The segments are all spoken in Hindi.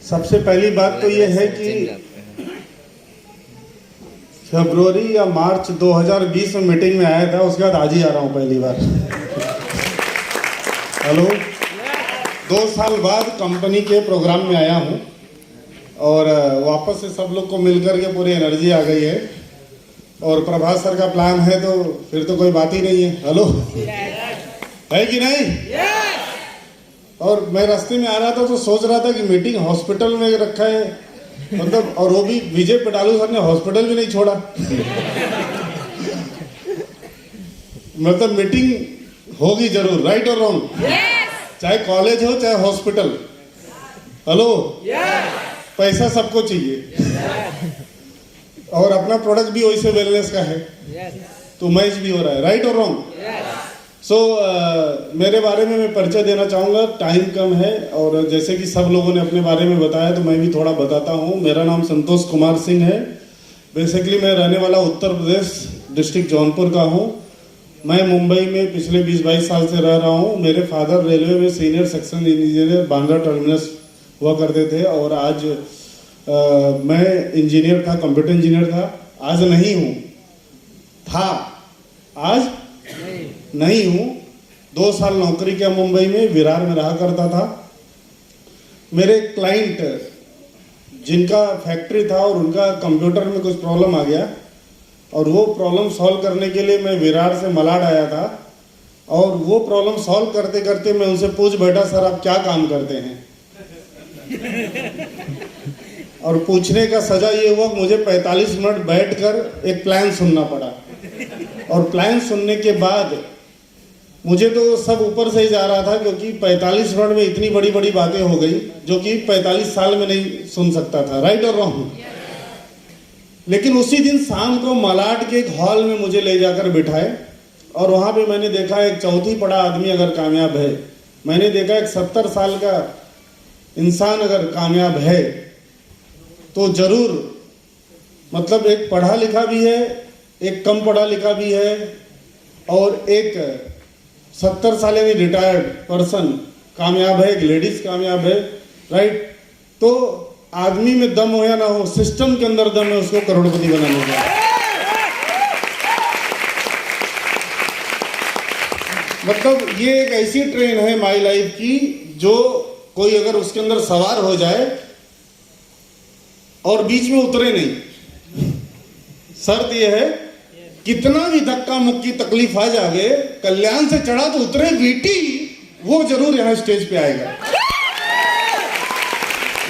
सबसे पहली बात तो ये है कि फरवरी या मार्च 2020 में मीटिंग में आया था, उसके बाद आज ही आ रहा हूँ पहली बार। हेलो, 2 साल बाद कंपनी के प्रोग्राम में आया हूँ और वापस से सब लोग को मिलकर के पूरी एनर्जी आ गई है और प्रभास सर का प्लान है तो फिर तो कोई बात ही नहीं है। हेलो, है कि नहीं? और मैं रास्ते में आ रहा था तो सोच रहा था कि मीटिंग हॉस्पिटल में रखा है, मतलब, और वो भी विजय पेटालू सर ने हॉस्पिटल भी नहीं छोड़ा। मतलब मीटिंग होगी जरूर, राइट और रॉन्ग? चाहे कॉलेज हो चाहे हॉस्पिटल। हेलो, पैसा सबको चाहिए और अपना प्रोडक्ट भी वैसे वेलनेस का है, तो मैच भी हो रहा है, राइट और रॉन्ग? सो मेरे बारे में मैं परिचय देना चाहूँगा, टाइम कम है और जैसे कि सब लोगों ने अपने बारे में बताया तो मैं भी थोड़ा बताता हूँ। मेरा नाम संतोष कुमार सिंह है। बेसिकली मैं रहने वाला उत्तर प्रदेश डिस्ट्रिक्ट जौनपुर का हूँ। मैं मुंबई में पिछले 20-22 साल से रह रहा हूँ। मेरे फादर रेलवे में senior section engineer Bandra terminus हुआ करते थे और आज मैं इंजीनियर था, कंप्यूटर इंजीनियर था। आज नहीं हूँ, था, आज नहीं हूँ। 2 साल नौकरी किया मुंबई में, विरार में रहा करता था। मेरे क्लाइंट जिनका फैक्ट्री था और उनका कंप्यूटर में कुछ प्रॉब्लम आ गया और वो प्रॉब्लम सॉल्व करने के लिए मैं विरार से मलाड आया था और वो प्रॉब्लम सॉल्व करते करते मैं उनसे पूछ बैठा, सर आप क्या काम करते हैं? और पूछने का सजा ये हुआ कि मुझे 45 मिनट बैठकर एक प्लान सुनना पड़ा और प्लान सुनने के बाद मुझे तो सब ऊपर से ही जा रहा था क्योंकि 45 मिनट में इतनी बड़ी बड़ी बातें हो गई जो कि 45 साल में नहीं सुन सकता था, राइट और रॉन्ग? लेकिन उसी दिन शाम को मलाड के एक हॉल में मुझे ले जाकर बिठाए और वहां पे मैंने देखा एक चौथी पढ़ा आदमी अगर कामयाब है, मैंने देखा एक 70 साल का इंसान अगर कामयाब है तो जरूर, मतलब एक पढ़ा लिखा भी है, एक कम पढ़ा लिखा भी है और एक 70 साल यानी रिटायर्ड पर्सन कामयाब है, एक लेडीज कामयाब है, राइट? तो आदमी में दम हो या ना हो, सिस्टम के अंदर दम है उसको करोड़पति बनाने का। मतलब ये एक ऐसी ट्रेन है माई लाइफ की जो कोई अगर उसके अंदर सवार हो जाए और बीच में उतरे नहीं, शर्त यह है कितना भी धक्का मुक्की तकलीफ आ जाए, कल्याण से चढ़ा तो उतरे वीटी, वो जरूर यहां स्टेज पे आएगा।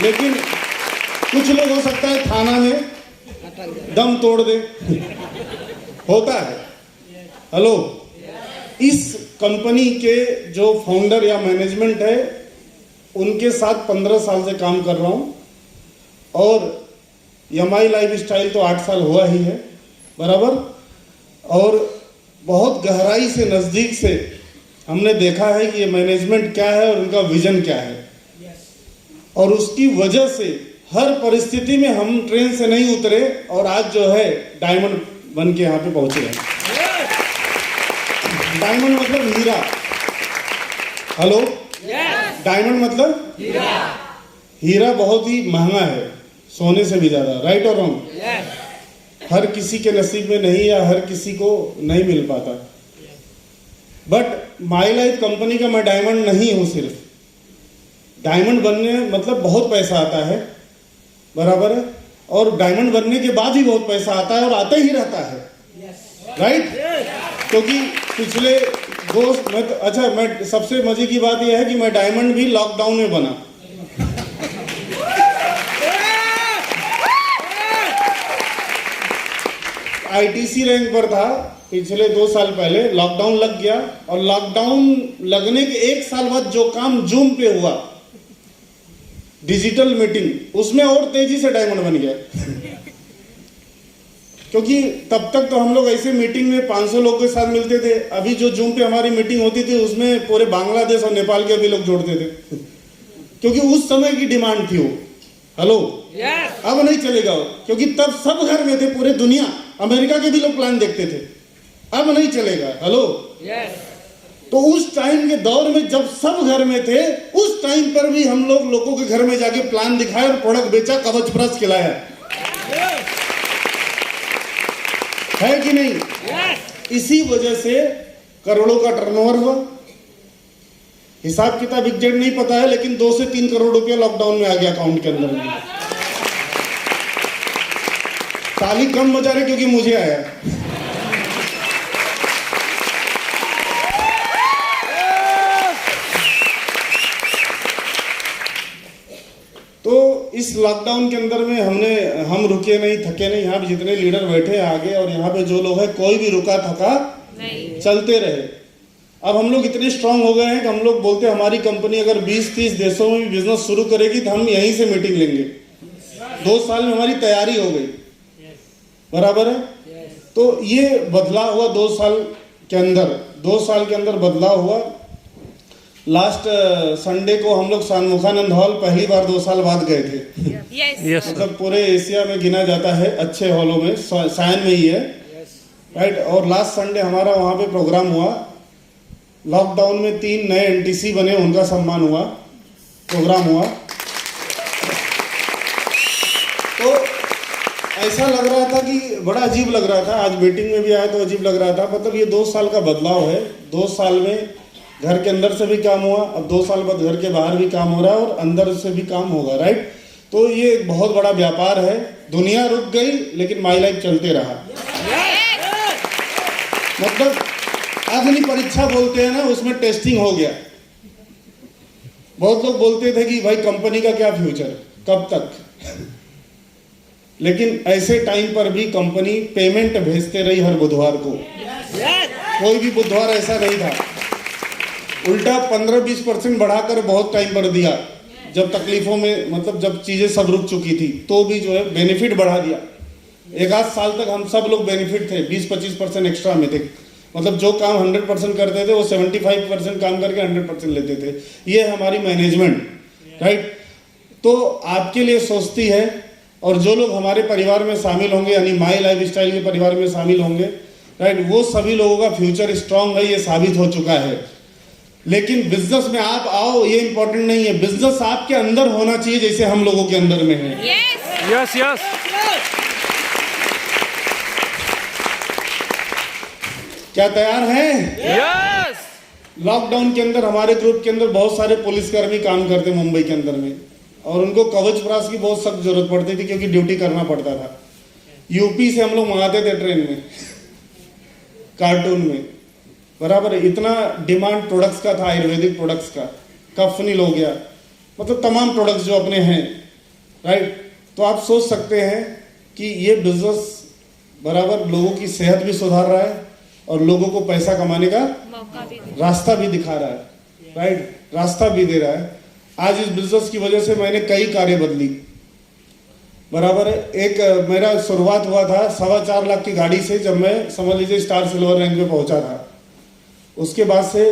लेकिन कुछ लोग हो सकता है थाना में दम तोड़ दे, होता है। हेलो, इस कंपनी के जो फाउंडर या मैनेजमेंट है उनके साथ 15 साल से काम कर रहा हूं और यमाई लाइफ स्टाइल तो 8 साल हुआ ही है, बराबर। और बहुत गहराई से, नजदीक से हमने देखा है कि ये मैनेजमेंट क्या है और उनका विजन क्या है और उसकी वजह से हर परिस्थिति में हम ट्रेन से नहीं उतरे और आज जो है डायमंड बन के यहाँ पे पहुंचे हैं। डायमंड मतलब हीरा। हेलो, डायमंड मतलब हीरा बहुत ही महंगा है, सोने से भी ज्यादा, राइट और रॉन्ग? हर किसी के नसीब में नहीं या हर किसी को नहीं मिल पाता। बट माई लाइफ कंपनी का मैं डायमंड नहीं हूं। सिर्फ डायमंड बनने मतलब बहुत पैसा आता है, बराबर है, और डायमंड बनने के बाद ही बहुत पैसा आता है और आता ही रहता है, राइट? क्योंकि पिछले मैं सबसे मजे की बात यह है कि मैं डायमंड भी लॉकडाउन में बना। आईटीसी रैंक पर था पिछले 2 साल पहले, लॉकडाउन लग गया और लॉकडाउन लगने के 1 साल बाद जो काम जूम पे हुआ, डिजिटल मीटिंग, उसमें और तेजी से डायमंड बन गया। क्योंकि तब तक तो हम लोग ऐसे मीटिंग में 500 लोगों के साथ मिलते थे, अभी जो जूम पे हमारी मीटिंग होती थी उसमें पूरे बांग्लादेश और नेपाल के भी लोग जोड़ते थे क्योंकि उस समय की डिमांड थी वो। हेलो, अब नहीं चलेगा क्योंकि तब सब घर में थे, पूरे दुनिया, अमेरिका के भी लोग प्लान देखते थे, अब नहीं चलेगा। हेलो, तो उस टाइम के दौर में जब सब घर में थे, उस टाइम पर भी हम लोग लोगों के घर में जाके प्लान दिखाया और प्रोडक्ट बेचा, कवच प्लस खिलाया, है कि नहीं? इसी वजह से करोड़ों का टर्नओवर हुआ। हिसाब किताब एग्जैक्ट नहीं पता है, लेकिन 2 से 3 करोड़ रुपया लॉकडाउन में आ गया अकाउंट के अंदर में। ताली कम बजा रहे क्योंकि मुझे आया। तो इस लॉकडाउन के अंदर में हम रुके नहीं, थके नहीं। यहाँ पे जितने लीडर बैठे आगे और यहाँ पे जो लोग हैं, कोई भी रुका थका नहीं, चलते रहे। अब हम लोग इतने स्ट्रांग हो गए हैं कि हम लोग बोलते हैं हमारी कंपनी अगर 20-30 देशों में भी बिजनेस शुरू करेगी तो हम यहीं से मीटिंग लेंगे। 2 साल में हमारी तैयारी हो गई, बराबर है। तो ये बदलाव हुआ 2 साल के अंदर, 2 साल के अंदर बदलाव हुआ। लास्ट संडे को हम लोग शानमुखानंद हॉल पहली बार 2 साल बाद गए थे। yes, मतलब पूरे एशिया में गिना जाता है अच्छे हॉलों में, सायन में ही है, राइट। और लास्ट संडे हमारा वहां पे प्रोग्राम हुआ। लॉकडाउन में 3 नए एनटीसी बने, उनका सम्मान हुआ, प्रोग्राम हुआ। तो ऐसा लग रहा था कि बड़ा अजीब लग रहा था। आज मीटिंग में भी आया तो अजीब लग रहा था। मतलब ये 2 साल का बदलाव है। 2 साल में घर के अंदर से भी काम हुआ, अब 2 साल बाद घर के बाहर भी काम हो रहा है और अंदर से भी काम होगा, राइट। तो ये बहुत बड़ा व्यापार है। दुनिया रुक गई लेकिन माई लाइफ चलते रहा। मतलब अग्नि परीक्षा बोलते हैं ना, उसमें टेस्टिंग हो गया। बहुत लोग बोलते थे कि भाई कंपनी का क्या फ्यूचर, कब तक। लेकिन ऐसे टाइम पर भी कंपनी पेमेंट भेजते रही हर बुधवार को। कोई भी बुधवार ऐसा नहीं था। उल्टा 15-20% बढ़ाकर बहुत टाइम पर दिया, जब तकलीफों में, मतलब जब चीजें सब रुक चुकी थी, तो भी जो है बेनिफिट बढ़ा दिया। 1-8 साल तक हम सब लोग बेनिफिट थे, 20-25% एक्स्ट्रा में थे। मतलब जो काम 100% करते थे वो 75% काम करके 100% लेते थे। ये हमारी मैनेजमेंट, राइट। तो आपके लिए सोचती है, और जो लोग हमारे परिवार में शामिल होंगे, यानी माई लाइफ स्टाइल के परिवार में शामिल होंगे, राइट, वो सभी लोगों का फ्यूचर स्ट्रांग है, ये साबित हो चुका है। लेकिन बिजनेस में आप आओ, ये इंपॉर्टेंट नहीं है। बिजनेस आपके अंदर होना चाहिए, जैसे हम लोगों के अंदर में है। Yes yes. क्या तैयार हैं? यस। लॉकडाउन के अंदर हमारे ग्रुप के अंदर बहुत सारे पुलिसकर्मी काम करते मुंबई के अंदर में, और उनको कवच प्रास की बहुत सख्त जरूरत पड़ती थी क्योंकि ड्यूटी करना पड़ता था। यूपी से हम लोग मंगाते थे ट्रेन में, कार्टून में, बराबर है। इतना डिमांड प्रोडक्ट्स का था, आयुर्वेदिक प्रोडक्ट्स का, कफनील हो गया, मतलब तमाम प्रोडक्ट्स जो अपने हैं, राइट। तो आप सोच सकते हैं कि ये बिजनेस बराबर लोगों की सेहत भी सुधार रहा है और लोगों को पैसा कमाने का रास्ता भी दिखा रहा है, राइट, रास्ता भी दे रहा है। आज इस बिजनेस की वजह से मैंने कई कारें बदली, बराबर है। एक मेरा शुरुआत हुआ था 4.25 लाख की गाड़ी से, जब मैं समझ लीजिए स्टार सिल्वर रैंक पे पहुंचा था। उसके बाद से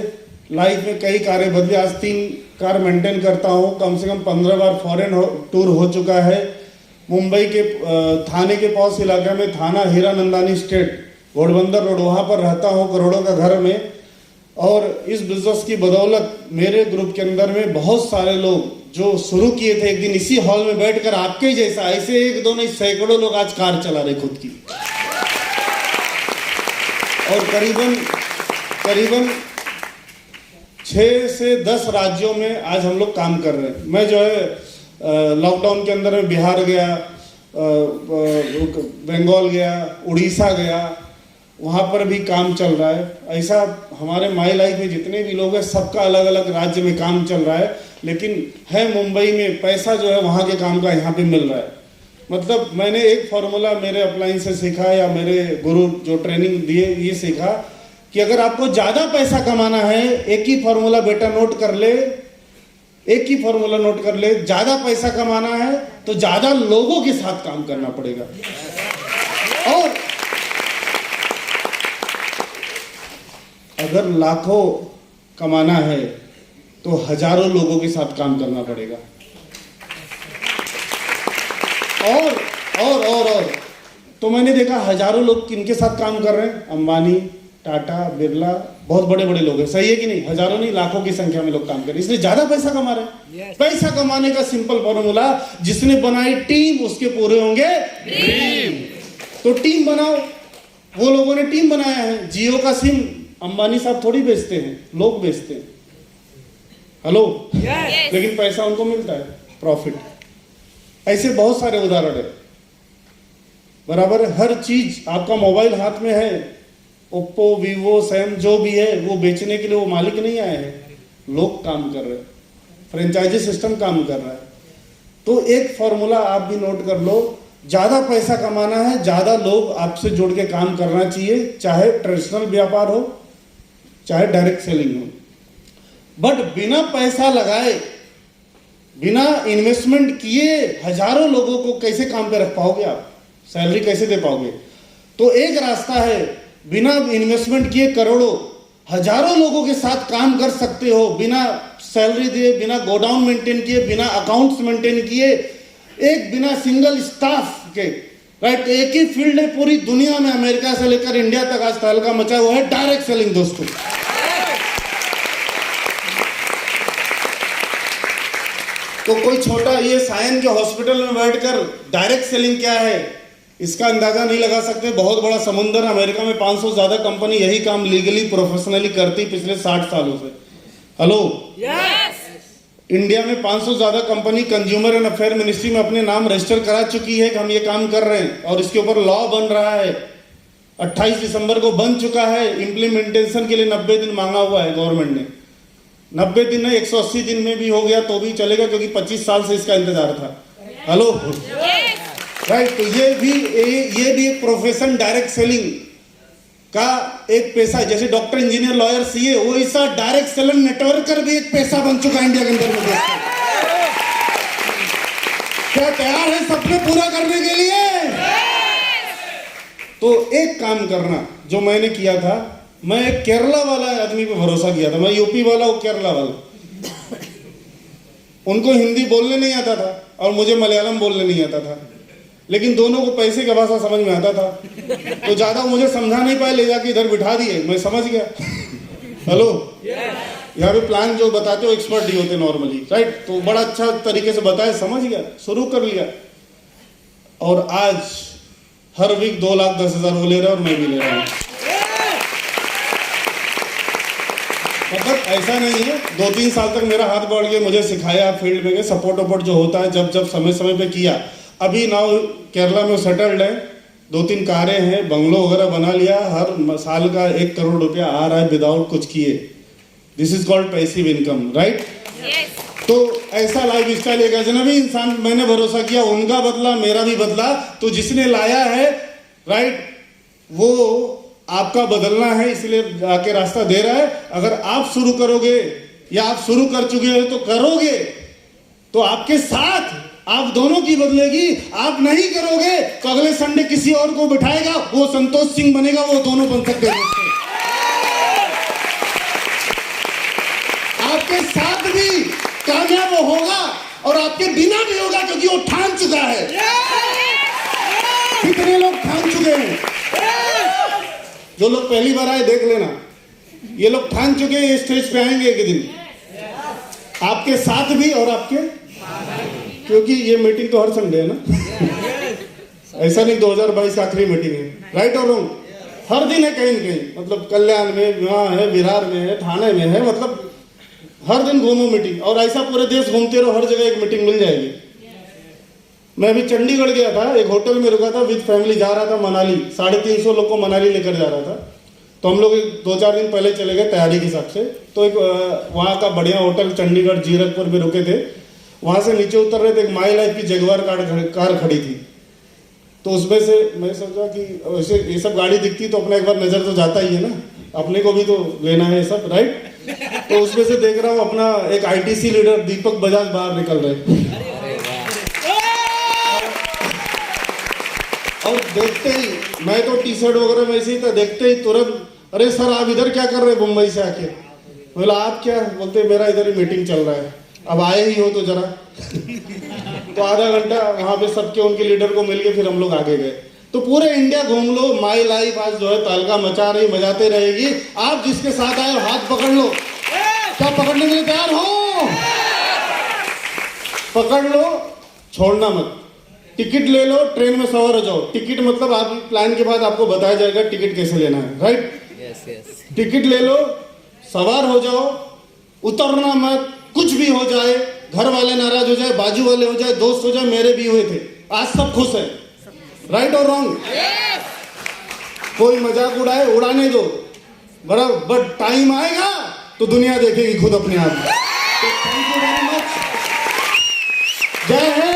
लाइफ में कई कारें बदली। आज 3 कार मेंटेन करता हूं। कम से कम 15 बार फॉरेन टूर हो चुका है। मुंबई के थाने के पास इलाके में, थाना हीरानंदानी स्टेट, घोड़बंदर रोड, वहां पर रहता हूं, करोड़ों का घर में। और इस बिजनेस की बदौलत मेरे ग्रुप के अंदर में बहुत सारे लोग जो शुरू किए थे एक दिन इसी हॉल में बैठकर आपके जैसा, ऐसे 1-2 नहीं, सैकड़ों लोग आज कार चला रहे खुद की। और करीबन 6 से 10 राज्यों में आज हम लोग काम कर रहे हैं। मैं जो है लॉकडाउन के अंदर में बिहार गया, बंगाल गया, उड़ीसा गया, वहाँ पर भी काम चल रहा है। ऐसा हमारे माई लाइफ में जितने भी लोग हैं, सबका अलग अलग राज्य में काम चल रहा है। लेकिन है मुंबई में, पैसा जो है वहाँ के काम का यहाँ पे मिल रहा है। मतलब मैंने एक फॉर्मूला मेरे अपलाइन से सीखा, या मेरे गुरु जो ट्रेनिंग दिए, ये सीखा कि अगर आपको ज्यादा पैसा कमाना है, एक ही फॉर्मूला बेटा नोट कर ले, एक ही फॉर्मूला नोट कर ले। ज्यादा पैसा कमाना है तो ज्यादा लोगों के साथ काम करना पड़ेगा, और अगर लाखों कमाना है तो हजारों लोगों के साथ काम करना पड़ेगा। और तो मैंने देखा हजारों लोग किनके साथ काम कर रहे हैं? अंबानी, टाटा, बिरला, बहुत बड़े बड़े लोग हैं, सही है कि नहीं? हजारों नहीं, लाखों की संख्या में लोग काम कर रहे हैं, इसलिए ज्यादा पैसा कमा रहे हैं। पैसा कमाने का सिंपल फॉर्मूला, जिसने बनाई टीम उसके पूरे होंगे ड्रीम। तो टीम बनाओ, वो लोगों ने टीम बनाया है। जियो का सिम अंबानी साहब थोड़ी बेचते हैं, लोग बेचते हैं। हेलो, लेकिन पैसा उनको मिलता है, प्रॉफिट। ऐसे बहुत सारे उदाहरण है। बराबर, हर चीज, आपका मोबाइल हाथ में है, ओप्पो, वीवो, सैम जो भी है, वो बेचने के लिए वो मालिक नहीं आए हैं, लोग काम कर रहे हैं, फ्रेंचाइजी सिस्टम काम कर रहा है। तो एक फॉर्मूला आप भी नोट कर लो, ज्यादा पैसा कमाना है, ज्यादा लोग आपसे जुड़ के काम करना चाहिए, चाहे ट्रेडिशनल व्यापार हो चाहे डायरेक्ट सेलिंग हो। बट बिना पैसा लगाए, बिना इन्वेस्टमेंट किए हजारों लोगों को कैसे काम पे रख पाओगे? आप सैलरी कैसे दे पाओगे? तो एक रास्ता है, बिना इन्वेस्टमेंट किए करोड़ों, हजारों लोगों के साथ काम कर सकते हो, बिना सैलरी दिए, बिना गोडाउन मेंटेन किए, बिना अकाउंट्स मेंटेन किए, एक बिना सिंगल स्टाफ के, राइट? एक ही फील्ड है पूरी दुनिया में, अमेरिका से लेकर इंडिया तक आज तहलका मचा हुआ है, डायरेक्ट सेलिंग दोस्तों। तो कोई छोटा ये सायन के हॉस्पिटल में बैठकर डायरेक्ट सेलिंग क्या है इसका अंदाजा नहीं लगा सकते। बहुत बड़ा समुंदर, अमेरिका में 500 से ज्यादा कंपनी यही काम लीगली प्रोफेशनली करती पिछले 60 सालों से। हेलो, इंडिया में 500 से ज्यादा company consumer and affair ministry में अपने नाम रजिस्टर करा चुकी है कि हम ये काम कर रहे हैं, और इसके ऊपर लॉ बन रहा है। 28 दिसंबर को बन चुका है, इंप्लीमेंटेशन के लिए 90 दिन मांगा हुआ है गवर्नमेंट ने। 90 दिन नहीं, 180 दिन में भी हो गया तो भी चलेगा, क्योंकि 25 साल से इसका इंतजार था। Hello, right? तो ये भी एक प्रोफेशन, डायरेक्ट सेलिंग का एक पैसा है। जैसे डॉक्टर, इंजीनियर, लॉयर, सीए, वो ऐसा डायरेक्ट सेलिंग नेटवर्कर भी एक पैसा बन चुका है इंडिया के अंदर में। क्या तैयार है सपने पूरा करने के लिए? तो एक काम करना जो मैंने किया था, मैं एक केरला वाला आदमी पे भरोसा किया था। मैं यूपी वाला, वो केरला वाला। उनको हिंदी बोलने नहीं आता था और मुझे मलयालम बोलने नहीं आता था, लेकिन दोनों को पैसे का भाषा समझ में आता था। तो ज्यादा मुझे समझा नहीं पाए, ले जाके इधर बिठा दिए, मैं समझ गया। हेलो, यहाँ पे प्लान जो बताते हो एक्सपर्ट ही होते नॉर्मली, राइट? तो बड़ा अच्छा तरीके से बताए, समझ गया, शुरू कर लिया। और आज हर वीक 2,10,000 वो ले रहे हैं और मैं भी ले रहा हूँ। मतलब ऐसा नहीं है, 2-3 साल तक मेरा हाथ बढ़ गया, मुझे सिखाया, फील्ड में गए, सपोर्ट वपोर्ट जो होता है जब समय समय पे किया। अभी नाउ केरला में सेटल्ड है, 2-3 कारें हैं, बंगलो वगैरह बना लिया, हर साल का 1 करोड़ रुपया आ रहा है विदाउट कुछ किए। This is called passive income, right? तो ऐसा लाइफ स्टाइल, एक अजनबी इंसान, मैंने भरोसा किया, उनका बदला, मेरा भी बदला। तो जिसने लाया है, राइट, वो आपका बदलना है, इसलिए आके रास्ता दे रहा है। अगर आप शुरू करोगे या आप शुरू कर चुके हो तो करोगे, तो आपके साथ आप दोनों की बदलेगी। आप नहीं करोगे तो अगले संडे किसी और को बिठाएगा, वो संतोष सिंह बनेगा, वो दोनों बन सकते हैं। आपके साथ भी कामयाब होगा और आपके बिना भी होगा, क्योंकि वो ठान चुका है। कितने लोग ठान चुके हैं? जो लोग पहली बार आए देख लेना, ये लोग ठान चुके हैं, ये स्टेज पे आएंगे एक दिन, आपके साथ भी और आपके, क्योंकि ये मीटिंग तो हर संडे है ना। ऐसा नहीं 2022 आखिरी मीटिंग है, राइट और रॉन्ग? हर दिन है कहीं न कहीं, मतलब कल्याण में, वहां है, विरार में है, थाने में है, मतलब हर दिन घूमो मीटिंग। और ऐसा पूरे देश घूमते रहो, हर जगह एक मीटिंग मिल जाएगी। मैं अभी चंडीगढ़ गया था, एक होटल में रुका था, विद फैमिली जा रहा था मनाली, 350 लोग को मनाली लेकर जा रहा था। तो हम लोग 2-4 दिन पहले चले गए तैयारी के हिसाब से। तो एक वहाँ का बढ़िया होटल चंडीगढ़ जीरकपुर में रुके थे। वहाँ से नीचे उतर रहे थे, एक माई लाइफ की जगुआर कार खड़ी थी। तो उसमें से मैं सोचा कि वैसे ये सब गाड़ी दिखती तो अपना एक बार नजर तो जाता ही है ना, अपने को भी तो लेना है सब, राइट? तो उसमें से देख रहा हूँ अपना एक आईटीसी लीडर दीपक बजाज बाहर निकल रहे, और देखते ही, मैं तो टी शर्ट वगैरह में ऐसे ही था, देखते ही तुरंत, अरे सर आप इधर क्या कर रहे हैं मुंबई से आके? बोला आप क्या? बोलते मेरा इधर ही मीटिंग चल रहा है, अब आए ही हो तो जरा। तो आधा घंटा वहां पे सबके उनके लीडर को मिल के फिर हम लोग आगे गए। तो पूरे इंडिया घूम लो। माई लाइफ आज जो है तहलका मचा रही, मचाते रहेगी। आप जिसके साथ आए हो हाथ पकड़ लो। क्या पकड़ने के लिए तैयार हो? पकड़ लो, छोड़ना मत। टिकट ले लो, ट्रेन में सवार हो जाओ। टिकट मतलब आप प्लान के बाद आपको बताया जाएगा टिकट कैसे लेना है, राइट? टिकट ले लो, सवार हो जाओ, उतरना मत। कुछ भी हो जाए, घर वाले नाराज हो जाए, बाजू वाले हो जाए, दोस्त हो जाए, मेरे भी हुए थे, आज सब खुश है। राइट और रॉन्ग? कोई मजाक उड़ाए, उड़ाने दो, बराबर टाइम आएगा तो दुनिया देखेगी खुद अपने आप। Thank you very much. जय हिंद।